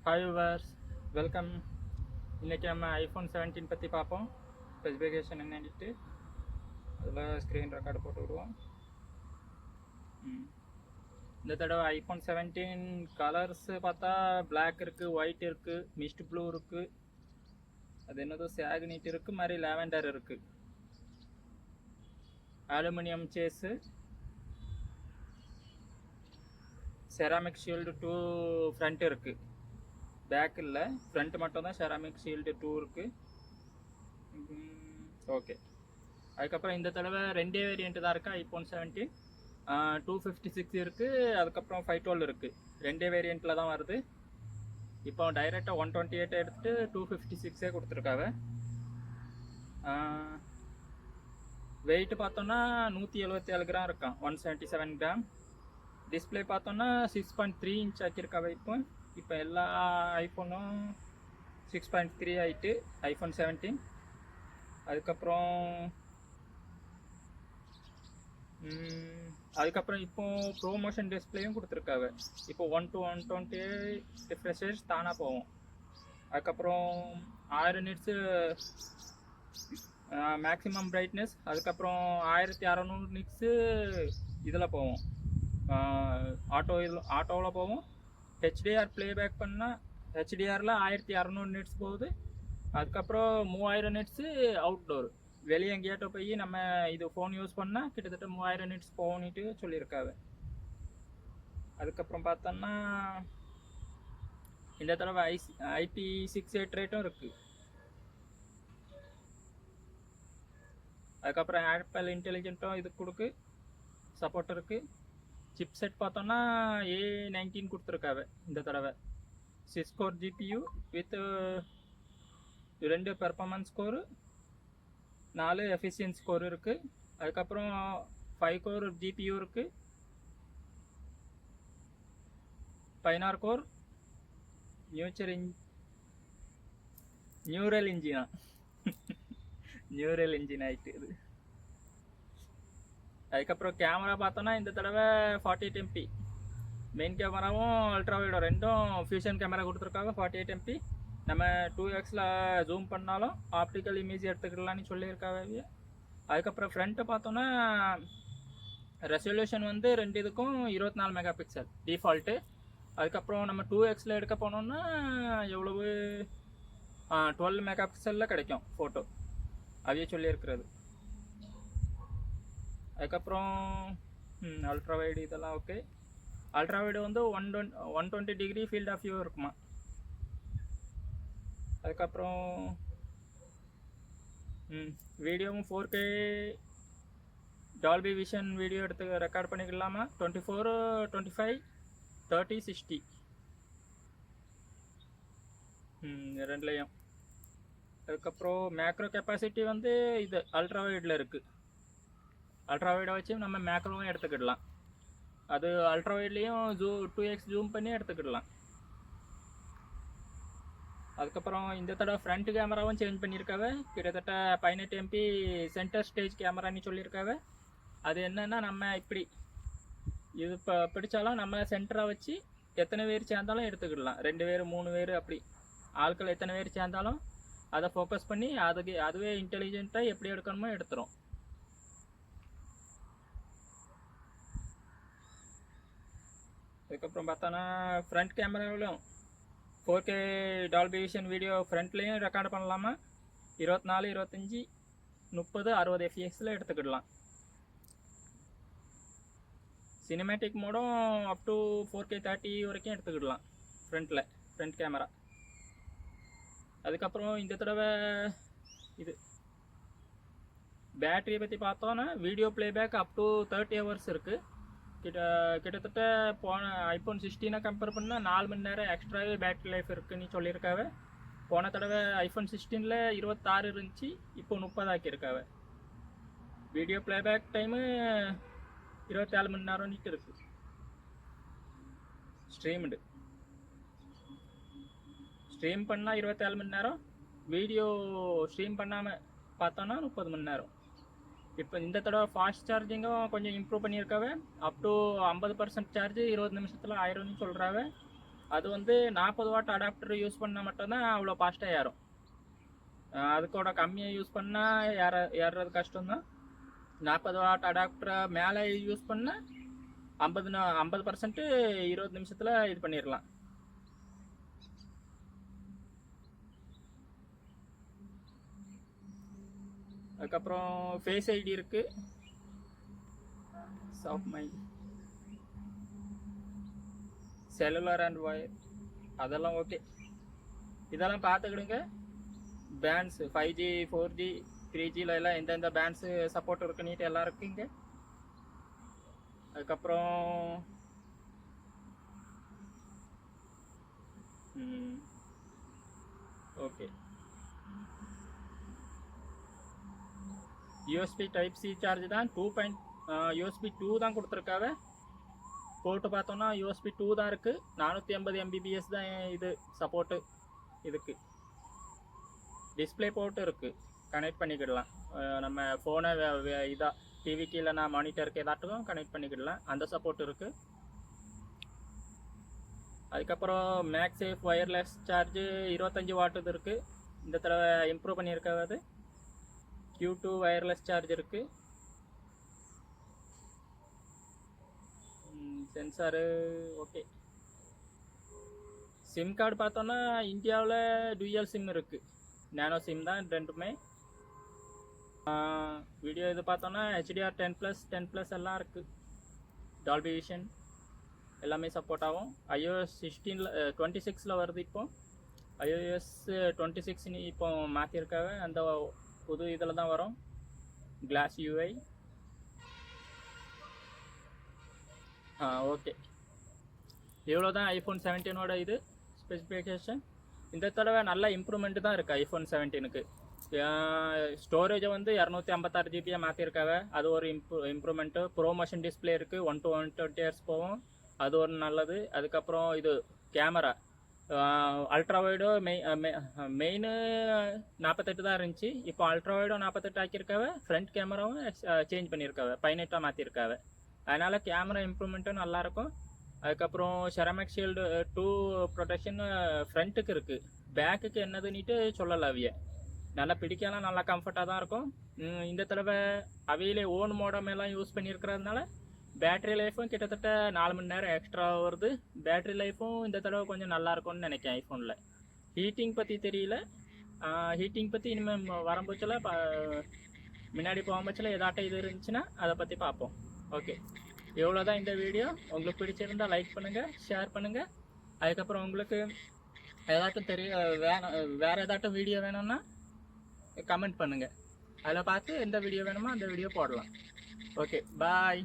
Hi viewers, welcome. இன்றைக்கி நம்ம iPhone 17 பற்றி பார்ப்போம். ஸ்பெசிஃபிகேஷன் என்னன்ட்டு அதில் ஸ்க்ரீன் ரெக்கார்டு போட்டு விடுவோம். இந்த தடவை ஐஃபோன் 17 கலர்ஸ் பார்த்தா பிளாக் இருக்குது, ஒயிட் இருக்குது, மிஸ்ட் ப்ளூ இருக்குது, அது என்னதோ சேக்னிட் இருக்குது, மாதிரி லேவெண்டர் இருக்குது. Aluminium chase, ceramic shield 2 front இருக்குது, பேக் இல்லை, ஃப்ரண்ட் மட்டும் தான் செராமிக் ஷீல்டு 2 இருக்குது. ஓகே, அதுக்கப்புறம் இந்த தடவை ரெண்டே வேரியண்ட் தான் இருக்குது ஐஃபோன் 17. 256 இருக்குது, அதுக்கப்புறம் 512 இருக்குது. ரெண்டே வேரியண்ட்டில் தான் வருது. இப்போ டைரெக்டாக 128 எடுத்துகிட்டு 256 கொடுத்துருக்காங்க. வெயிட் பார்த்தோன்னா 177 கிராம் இருக்கான், 177 கிராம். டிஸ்பிளே பார்த்தோன்னா 6.3 இன்ச் ஆக்கியிருக்காங்க. இப்போ எல்லா ஐஃபோனும் 6.3 ஆகிட்டு ஐஃபோன் 17. அதுக்கப்புறம் இப்போ ப்ரோமோஷன் டிஸ்பிளேயும் கொடுத்துருக்காங்க. இப்போ 1 to 120 ரிஃப்ரெஷர்ஸ் தானாக போகும். அதுக்கப்புறம் 1000 நிட்ஸு மேக்ஸிமம் பிரைட்னஸ். அதுக்கப்புறம் 1600 நிட்ஸு இதில் போவோம், ஆட்டோவில் போவோம். ஹெச்டிஆர் ப்ளேபேக் பண்ணால் ஹெச்டிஆரில் 1600 நிட்ஸ் போகுது. அதுக்கப்புறம் 3000 நிட்ஸு அவுட்டோர், வெளியே எங்கேயாட்ட போய் நம்ம இது ஃபோன் யூஸ் பண்ணால் கிட்டத்தட்ட 3000 நிட்ஸ் போகணுட்டு சொல்லியிருக்காங்க. அதுக்கப்புறம் பார்த்தோன்னா இந்த தடவை IP68 ரேட்டும் இருக்குது. அதுக்கப்புறம் ஆப்பிள் இன்டெலிஜென்ட்டும் இது கொடுக்கு சப்போர்ட் இருக்குது. சிப் செட் பார்த்தோன்னா A19 கொடுத்துருக்காங்க இந்த தடவை. 6 core GPU with 2 performance score, 4 efficiency score இருக்குது. அதுக்கப்புறம் 5 கோர் ஜிபியூ இருக்குது, 16 கோர் நியூரல் இன்ஜினா நியூரல் இன்ஜின் ஆகிட்டு இது. அதுக்கப்புறம் கேமரா பார்த்தோன்னா இந்த தடவை 48 MP. மெயின் கேமராவும் அல்ட்ராவைடோ ரெண்டும் ஃபியூஷன் கேமரா கொடுத்துருக்காங்க. 48 MP. நம்ம 2x ஜூம் பண்ணாலும் ஆப்டிக்கல் இமேஜ் எடுத்துக்கலான்னு சொல்லியிருக்காங்க. அதுக்கப்புறம் ஃப்ரண்ட்டு பார்த்தோன்னா ரெசல்யூஷன் வந்து ரெண்டு இதுக்கும் 24 மெகா பிக்சல் டிஃபால்ட்டு. அதுக்கப்புறம் நம்ம 2x எடுக்க போனோம்னா எவ்வளவு 12 மெகா பிக்சலில் கிடைக்கும் ஃபோட்டோ, அதையே சொல்லியிருக்கிறது. அதுக்கப்புறம் அல்ட்ராவைடு இதெல்லாம் ஓகே. அல்ட்ராவைடு வந்து 120 டிகிரி ஃபீல்ட் ஆஃப் வியூ இருக்குமா. அதுக்கப்புறம் வீடியோவும் 4K டால்பி விஷன் வீடியோ எடுத்து ரெக்கார்ட் பண்ணிக்கலாமா. 24, 25, 30, 60 ரெண்டுலேயும். அதுக்கப்புறம் மேக்ரோ கெப்பாசிட்டி வந்து இது அல்ட்ராவைடில் இருக்குது. அல்ட்ராவைடை வச்சு நம்ம மேக்ரோவும் எடுத்துக்கிடலாம். அது அல்ட்ராவைட்லேயும் 2x ஜூம் பண்ணி எடுத்துக்கிடலாம். அதுக்கப்புறம் இந்த தடவை ஃப்ரண்ட் கேமராவும் சேஞ்ச் பண்ணியிருக்காங்க. கிட்டத்தட்ட 18 MP சென்டர் ஸ்டேஜ் கேமரான்னு சொல்லியிருக்காங்க. அது என்னென்னா நம்ம இப்படி இது இப்போ பிடிச்சாலும் நம்ம சென்டராக வச்சு எத்தனை பேர் சேர்ந்தாலும் எடுத்துக்கிடலாம். 2 பேர் 3 பேர் அப்படி ஆட்கள் எத்தனை பேர் சேர்ந்தாலும் அதை ஃபோக்கஸ் பண்ணி அதுவே இன்டெலிஜென்ட்டாக எப்படி எடுக்கணுமோ எடுத்துரும். அதுக்கப்புறம் பார்த்தோன்னா ஃப்ரண்ட் கேமராவிலும் 4K டால்பி விஷன் வீடியோ ஃப்ரண்ட்லேயும் ரெக்கார்டு பண்ணலாமா. 24, 25, 30, 60 fps எடுத்துக்கிடலாம். சினிமேட்டிக் மோடும் அப் டு 4K 30 வரைக்கும் எடுத்துக்கிடலாம் ஃப்ரண்ட் கேமரா. அதுக்கப்புறம் இந்த தடவை இது பேட்டரியை பற்றி பார்த்தோன்னா video playback up to 30 hours இருக்குது. கிட்டத்தட்ட போன ஐஃபோன் 16 கம்பேர் பண்ணால் 4 மணி நேரம் எக்ஸ்ட்ராவே பேட்டரி லைஃப் இருக்குன்னு சொல்லியிருக்காங்க. போன தடவை ஐஃபோன் 16 26 இருந்துச்சு, இப்போ 30 ஆக்கியிருக்காங்க. வீடியோ ப்ளேபேக் டைமு 24 மணி நேரம்னுட்டு இருக்குது. ஸ்ட்ரீம் பண்ணால் 24 மணி நேரம், வீடியோ ஸ்ட்ரீம் பண்ணாமல் பார்த்தோன்னா 30 மணி நேரம். இப்போ இந்த தடவை ஃபாஸ்ட் சார்ஜிங்கும் கொஞ்சம் இம்ப்ரூவ் பண்ணியிருக்காங்க. அப் டு 50% சார்ஜ் 20 நிமிஷத்தில் ஆயிரும்னு சொல்கிறாங்க. அது வந்து 40 வாட் அடாப்டர் யூஸ் பண்ணால் மட்டும்தான் அவ்வளோ ஃபாஸ்ட்டாக ஏறும். அதுக்கூட கம்மியாக யூஸ் பண்ணால் ஏறுறது கஷ்டம்தான். 40 வாட் அடாப்டரை மேலே யூஸ் பண்ணால் 50% 20 நிமிஷத்தில் இது பண்ணிடலாம். அதுக்கப்புறம் ஃபேஸ் ஐடி இருக்குது, soft mind, cellular and wire, அதெல்லாம் ஓகே. இதெல்லாம் பார்த்துக்கிடுங்க. பேண்ட்ஸு 5G 4G 3Gல எல்லாம் எந்தெந்த பேண்ட்ஸு சப்போர்ட் இருக்குன்னுட்டு எல்லாம் இருக்குங்க. அதுக்கப்புறம் okay, USB type C charge தான். யூஎஸ்பி 2 தான் கொடுத்துருக்காவே. போட்டு பார்த்தோன்னா யூஎஸ்பி 2 தான் இருக்குது. 450 MBPS தான் இது சப்போர்ட்டு. இதுக்கு டிஸ்பிளே போர்ட்டு இருக்குது, கனெக்ட் பண்ணிக்கிடலாம். நம்ம ஃபோனை இதாக டிவிக்கு இல்லைனா மானிட்டருக்கு ஏதாட்டும் கனெக்ட் பண்ணிக்கிடலாம், அந்த சப்போர்ட் இருக்குது. அதுக்கப்புறம் மேக்ஸேஃப் ஒயர்லெஸ் சார்ஜு 25 வாட் இது இருக்குது. இந்த தடவை இம்ப்ரூவ் பண்ணியிருக்காது. Q2 ஒயர்லெஸ் சார்ஜ் இருக்குது. Sensor okay. சிம் கார்டு பார்த்தோன்னா இந்தியாவில் டூயல் சிம் இருக்குது. நேனோ சிம் தான் ரெண்டுமே. வீடியோ இது பார்த்தோன்னா HDR 10+, எல்லாம் இருக்குது. டால்பி விஷன் எல்லாமே சப்போர்ட் ஆகும். iOS 26ல் வருது. இப்போ iOS 26 இப்போ மாற்றிருக்காங்க. அந்த புது இதில் தான் வரும், கிளாஸ் UI. ஓகே, இவ்வளோ தான் iPhone 17ஓட இது ஸ்பெசிஃபிகேஷன். இந்த தடவை நல்ல இம்ப்ரூவ்மெண்ட்டு தான் இருக்குது iPhone 17க்கு. ஸ்டோரேஜை வந்து 256 GB மாற்றிருக்காங்க, அது ஒரு இம்ப்ரூவ்மெண்ட்டு. ப்ரோமோஷன் டிஸ்பிளே இருக்குது, 1 to 120 Hz போகும், அது ஒரு நல்லது. அதுக்கப்புறம் இது கேமரா அல்ட்ரா வைடோ மெயின் 48 தான் இருந்துச்சு. இப்போ அல்ட்ரா வைடோ 48 ஆக்கியிருக்காவ. ஃப்ரண்ட் கேமராவும் சேஞ்ச் பண்ணியிருக்காவ, 18 மாற்றிருக்காவ. அதனால் கேமரா இம்ப்ரூவ்மெண்ட்டும் நல்லாயிருக்கும். அதுக்கப்புறம் செராமிக் ஷீல்டு 2 ப்ரொடெக்ஷன் ஃப்ரண்ட்டுக்கு இருக்குது, பேக்குக்கு என்னதுன்னுட்டு சொல்லலை. அவைய நல்லா பிடிக்கலாம், நல்லா கம்ஃபர்ட்டாக தான் இருக்கும். இந்த தடவை அவையிலே ஓன் மோடம் எல்லாம் யூஸ் பண்ணியிருக்கிறதுனால பேட்ரி லைஃப்பும் கிட்டத்தட்ட 4 மணி நேரம் எக்ஸ்ட்ரா வருது. பேட்ரி லைஃப்பும் இந்த தடவை கொஞ்சம் நல்லாயிருக்கும்னு நினைக்கிறேன் ஐஃபோனில். ஹீட்டிங் பற்றி தெரியல. ஹீட்டிங் பற்றி இனிமேல் வரும்போச்சில் முன்னாடி போகும்போச்சில் ஏதாட்டும் இது இருந்துச்சுன்னா அதை பற்றி பார்ப்போம். ஓகே, இவ்வளோ தான் இந்த வீடியோ. உங்களுக்கு பிடிச்சிருந்தால் லைக் பண்ணுங்கள், ஷேர் பண்ணுங்கள். அதுக்கப்புறம் உங்களுக்கு ஏதாட்டும் வேறு ஏதாட்டும் வீடியோ வேணும்னா கமெண்ட் பண்ணுங்கள். அதில் பார்த்து எந்த வீடியோ வேணுமோ அந்த வீடியோ போடலாம். ஓகே, பாய்.